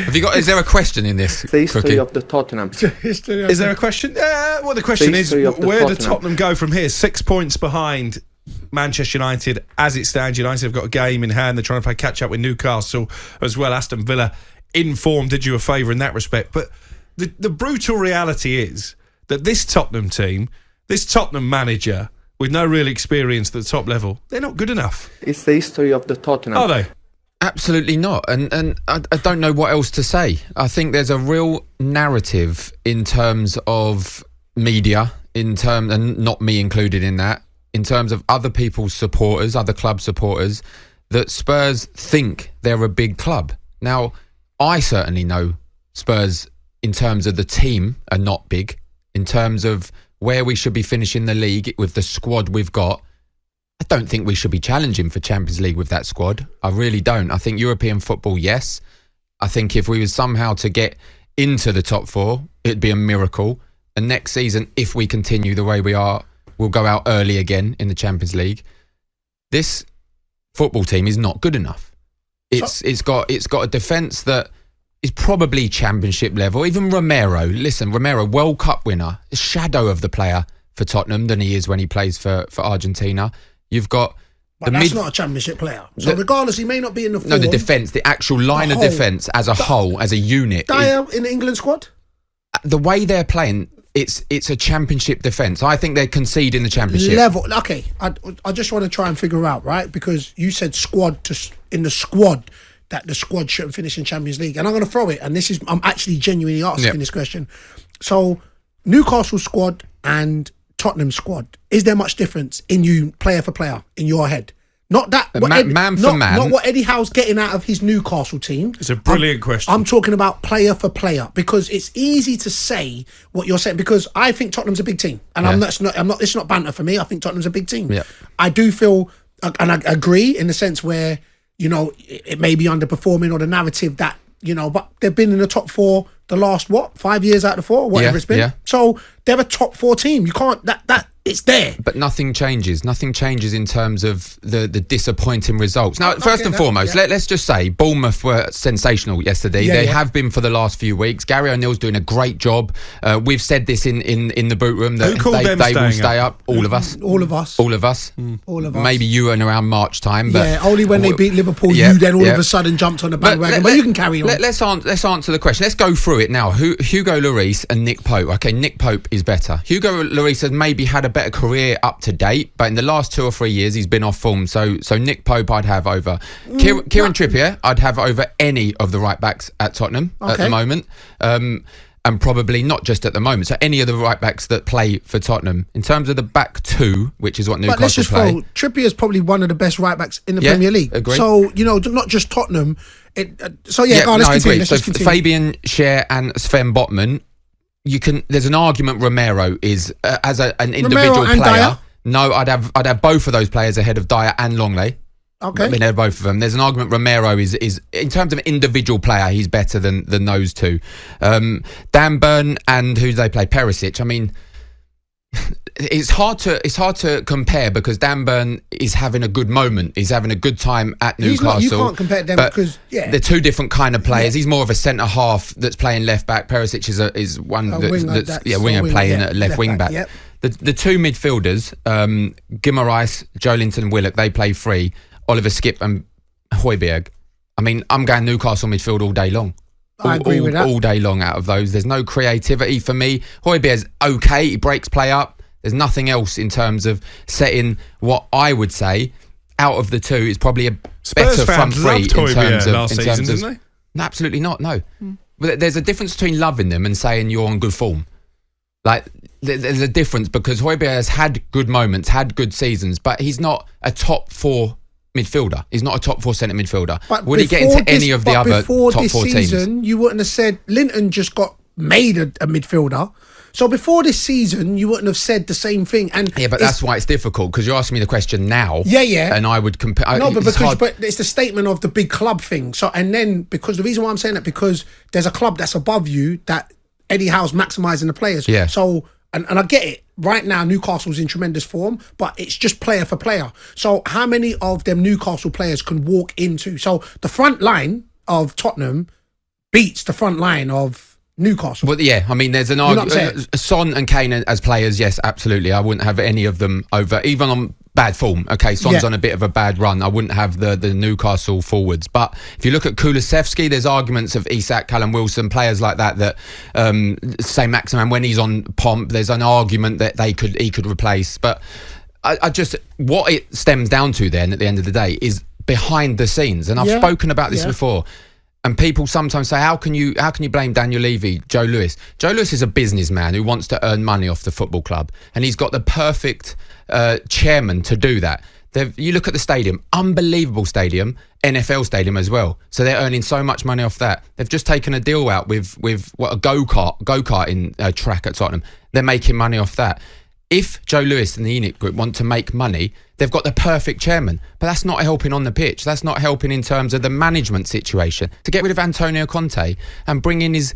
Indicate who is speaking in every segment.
Speaker 1: Have you got? Is there a question in this?
Speaker 2: The history of the Tottenham.
Speaker 3: Is there a question? Well, the question is, where do Tottenham go from here? 6 points behind Manchester United as it stands. United have got a game in hand. They're trying to play catch up with Newcastle as well. Aston Villa in form did you a favour in that respect. But the brutal reality is that this Tottenham team, this Tottenham manager with no real experience at the top level, they're not good enough.
Speaker 2: It's the history of the Tottenham.
Speaker 3: Are they?
Speaker 1: Absolutely not. And I don't know what else to say. I think there's a real narrative in terms of media, and not me included in that, in terms of other people's supporters, other club supporters, that Spurs think they're a big club. Now, I certainly know Spurs, in terms of the team, are not big. In terms of where we should be finishing the league with the squad we've got, I don't think we should be challenging for Champions League with that squad. I really don't. I think European football, yes. I think if we were somehow to get into the top four, it'd be a miracle. And next season, if we continue the way we are, we'll go out early again in the Champions League. This football team is not good enough. It's got a defence that is probably Championship level. Even Romero, World Cup winner, a shadow of the player for Tottenham than he is when he plays for Argentina. You've got...
Speaker 4: But that's not a Championship player. So regardless, he may not be in the form.
Speaker 1: No, the defence, the actual line of defence as a whole, as a unit.
Speaker 4: Dyer in the England squad?
Speaker 1: The way they're playing, it's a Championship defence. I think they're conceding the Championship.
Speaker 4: Level. Okay, I just want to try and figure out, right? Because you said in the squad, that the squad shouldn't finish in Champions League. And I'm going to throw it, and I'm actually genuinely asking this question. So, Newcastle squad and Tottenham squad, is there much difference in you, player for player, in your head? Not that man for man. Not what Eddie Howe's getting out of his Newcastle team.
Speaker 3: It's a brilliant question.
Speaker 4: I'm talking about player for player, because it's easy to say what you're saying, because I think Tottenham's a big team, and it's not banter for me. I think Tottenham's a big team. Yeah. I do feel, and I agree in the sense where, you know, it may be underperforming, or the narrative that, you know, but they've been in the top four the last 5 years out of 4, whatever it's been. Yeah. So they're a top 4 team. You can't that it's there.
Speaker 1: But nothing changes. Nothing changes in terms of the disappointing results. Now, first and foremost, let's just say Bournemouth were sensational yesterday. They have been for the last few weeks. Gary O'Neill's doing a great job. We've said this in the boot room that they will stay up. All of us.
Speaker 4: All of us.
Speaker 1: All of us.
Speaker 4: All of us.
Speaker 1: Maybe you in around March time. But
Speaker 4: only when they beat Liverpool, you then all of a sudden jumped on the bandwagon. But you can carry on.
Speaker 1: Let's answer the question. Let's go through it now. Hugo Lloris and Nick Pope. Okay, Nick Pope is better. Hugo Lloris has maybe had a better career up to date, but in the last 2 or 3 years he's been off form. So Nick Pope I'd have over Kieran Trippier. I'd have over any of the right backs at Tottenham at the moment, and probably not just at the moment. So any of the right backs that play for Tottenham. In terms of the back two, which is what Newcastle play.
Speaker 4: Trippier is probably one of the best right backs in the Premier League.
Speaker 1: Agreed.
Speaker 4: So you know, not just Tottenham. Let's continue.
Speaker 1: Fabian Schär and Sven Botman. There's an argument Romero is as an individual player.
Speaker 4: Dyer?
Speaker 1: No, I'd have both of those players ahead of Dyer and Longley.
Speaker 4: Okay.
Speaker 1: I mean, they're both of them. There's an argument Romero is in terms of individual player, he's better than those two. Dan Burn and who do they play? Perisic. I mean, it's hard to compare, because Dan Burn is having a good moment. He's having a good time at Newcastle.
Speaker 4: You can't compare them because
Speaker 1: they're two different kind of players. He's more of a centre half that's playing left back. Perisic is one that's winger playing at left wing back. Yep. The two midfielders, Guimaraes, Joelinton, Willock, they play free. Oliver Skipp and Højbjerg. I mean, I'm going Newcastle midfield all day long.
Speaker 4: I agree with that.
Speaker 1: All day long out of those. There's no creativity for me. Højbjerg's okay. He breaks play up. There's nothing else in terms of setting what I would say out of the two is probably a better front three in terms of
Speaker 3: last season, didn't they?
Speaker 1: No, absolutely not. No. But there's a difference between loving them and saying you're on good form. Like, there's a difference, because Højbjerg has had good moments, had good seasons, but he's not a top 4 midfielder. He's not a top 4 centre midfielder.
Speaker 4: But
Speaker 1: would he get into any of the other top 4 teams?
Speaker 4: You wouldn't have said Linton just got made a midfielder. So before this season, you wouldn't have said the same thing. And
Speaker 1: but that's why it's difficult, because you're asking me the question now.
Speaker 4: Yeah.
Speaker 1: And I would compare.
Speaker 4: No, but it's the statement of the big club thing. So, and then, because the reason why I'm saying that, because there's a club that's above you that Eddie Howe's maximising the players.
Speaker 1: Yeah.
Speaker 4: So, and I get it. Right now, Newcastle's in tremendous form, but it's just player for player. So how many of them Newcastle players can walk into? So the front line of Tottenham, beats the front line of Newcastle.
Speaker 1: Well, yeah, I mean, there's an argument. Son and Kane as players, yes, absolutely. I wouldn't have any of them over, even on bad form. Okay, Son's on a bit of a bad run. I wouldn't have the Newcastle forwards. But if you look at Kulusevski, there's arguments of Isak, Callum Wilson, players like that say Maximin, when he's on pomp, there's an argument that he could replace. But I just, what it stems down to then at the end of the day is behind the scenes. And I've spoken about this before. And people sometimes say, how can you blame Daniel Levy, Joe Lewis? Joe Lewis is a businessman who wants to earn money off the football club. And he's got the perfect chairman to do that. You look at the stadium, unbelievable stadium, NFL stadium as well. So they're earning so much money off that. They've just taken a deal out with a go-karting track at Tottenham. They're making money off that. If Joe Lewis and the Enik Group want to make money, they've got the perfect chairman. But that's not helping on the pitch. That's not helping in terms of the management situation. To get rid of Antonio Conte and bring in his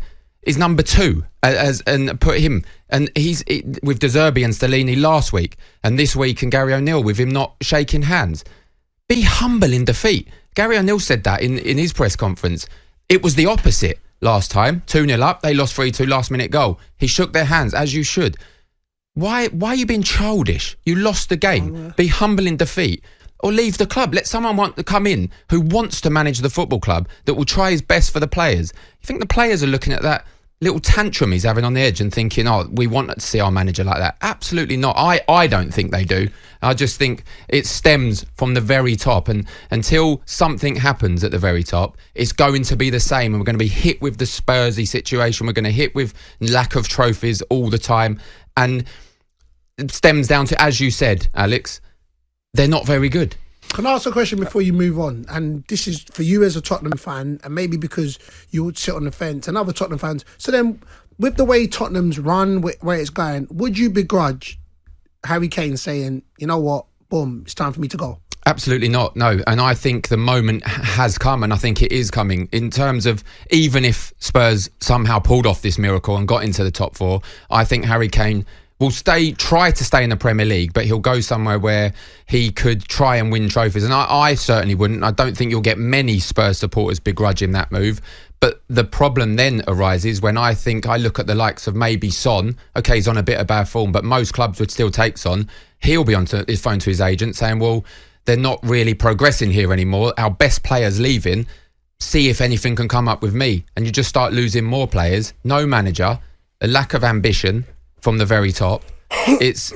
Speaker 1: number two and put him... And he's with De Zerbi and Stellini last week, and this week and Gary O'Neill with him not shaking hands. Be humble in defeat. Gary O'Neill said that in his press conference. It was the opposite last time. 2-0 up, they lost 3-2, last minute goal. He shook their hands, as you should. Why are you being childish? You lost the game. Be humble in defeat. Or leave the club. Let someone want to come in who wants to manage the football club, that will try his best for the players. You think the players are looking at that little tantrum he's having on the edge and thinking, oh, we want to see our manager like that? Absolutely not. I don't think they do. I just think it stems from the very top, and until something happens at the very top, it's going to be the same, and we're going to be hit with the Spursy situation. We're going to hit with lack of trophies all the time, and it stems down to, as you said, Alex, they're not very good.
Speaker 4: Can I ask a question before you move on? And this is for you as a Tottenham fan, and maybe because you would sit on the fence and other Tottenham fans. So then, with the way Tottenham's run, where it's going, would you begrudge Harry Kane saying, you know what, boom, it's time for me to go?
Speaker 1: Absolutely not, no. And I think the moment has come, and I think it is coming, in terms of, even if Spurs somehow pulled off this miracle and got into the top four, I think Harry Kane will try to stay in the Premier League, but he'll go somewhere where he could try and win trophies. And I certainly wouldn't. I don't think you'll get many Spurs supporters begrudge him that move. But the problem then arises when I look at the likes of maybe Son. Okay, he's on a bit of bad form, but most clubs would still take Son. He'll be on his phone to his agent saying, well, they're not really progressing here anymore. Our best player's leaving. See if anything can come up with me. And you just start losing more players. No manager. A lack of ambition from the very top. This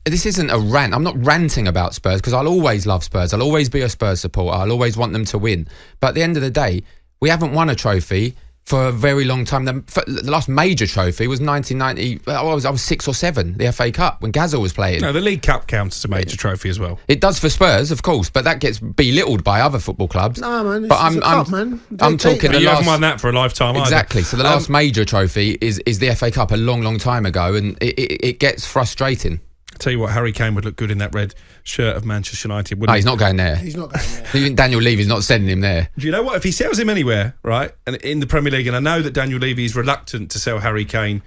Speaker 1: isn't a rant. I'm not ranting about Spurs, because I'll always love Spurs. I'll always be a Spurs supporter. I'll always want them to win. But at the end of the day, we haven't won a trophy for a very long time. The last major trophy was 1990. I was 6 or 7, the FA Cup, when Gazza was playing.
Speaker 3: No, the League Cup counts as a major trophy as well.
Speaker 1: It does for Spurs, of course, but that gets belittled by other football clubs.
Speaker 4: No, man, it's a cup, man.
Speaker 1: I'm talking.
Speaker 3: You haven't won that for a lifetime
Speaker 1: exactly.
Speaker 3: either.
Speaker 1: So the last major trophy is the FA Cup a long, long time ago, and it gets frustrating.
Speaker 3: I'll tell you what, Harry Kane would look good in that red shirt of Manchester United, wouldn't he?
Speaker 1: He's not going there.
Speaker 4: He's not going there.
Speaker 1: Even Daniel Levy's not sending him there.
Speaker 3: Do you know what? If he sells him anywhere, right, and in the Premier League, and I know that Daniel Levy is reluctant to sell Harry Kane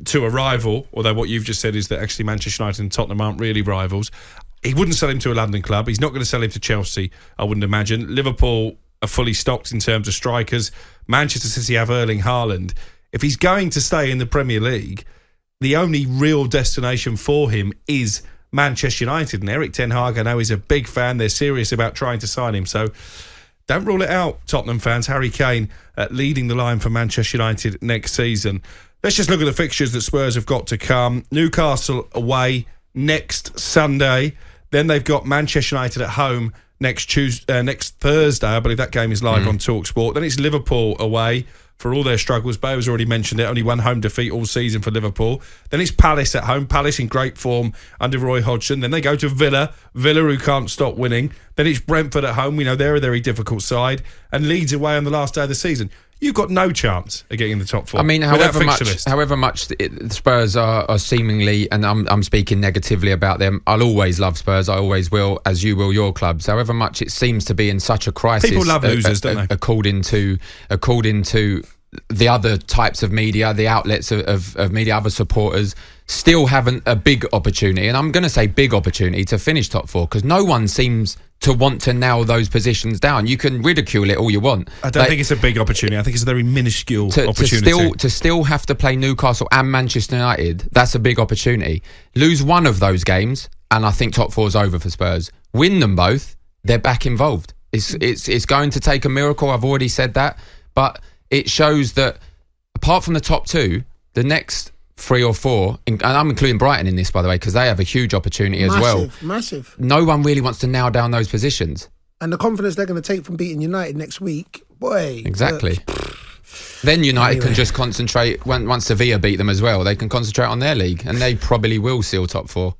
Speaker 3: to a rival, although what you've just said is that actually Manchester United and Tottenham aren't really rivals. He wouldn't sell him to a London club. He's not going to sell him to Chelsea, I wouldn't imagine. Liverpool are fully stocked in terms of strikers. Manchester City have Erling Haaland. If he's going to stay in the Premier League, the only real destination for him is Manchester United, and Erik ten Hag, I know, is a big fan. They're serious about trying to sign him, so don't rule it out, Tottenham fans. Harry Kane leading the line for Manchester United next season. Let's just look at the fixtures that Spurs have got to come. Newcastle away next Sunday, then they've got Manchester United at home next Thursday. I believe that game is live on talkSPORT. Then it's Liverpool away. For all their struggles, Bo's already mentioned it, only one home defeat all season for Liverpool. Then it's Palace at home, Palace in great form under Roy Hodgson. Then they go to Villa who can't stop winning. Then it's Brentford at home, we know they're a very difficult side, and Leeds away on the last day of the season. You've got no chance of getting in the top four.
Speaker 1: I mean, however much the Spurs are seemingly, and I'm speaking negatively about them, I'll always love Spurs, I always will, as you will your clubs. However much it seems to be in such a crisis.
Speaker 3: People love losers, don't they?
Speaker 1: According to the other types of media, the outlets of media, other supporters, still haven't a big opportunity, and I'm going to say big opportunity to finish top 4 because no one seems to want to nail those positions down. You can ridicule it all you want.
Speaker 3: I don't think it's a big opportunity. I think it's a very minuscule opportunity.
Speaker 1: To still have to play Newcastle and Manchester United, that's a big opportunity. Lose one of those games, and I think top 4's over for Spurs. Win them both, they're back involved. It's going to take a miracle. I've already said that, but it shows that apart from the top 2, the next 3 or 4, and I'm including Brighton in this, by the way, because they have a huge opportunity as well.
Speaker 4: Massive.
Speaker 1: No one really wants to nail down those positions.
Speaker 4: And the confidence they're going to take from beating United next week, boy.
Speaker 1: Exactly. Then United can just concentrate, once Sevilla beat them as well, they can concentrate on their league, and they probably will seal top 4.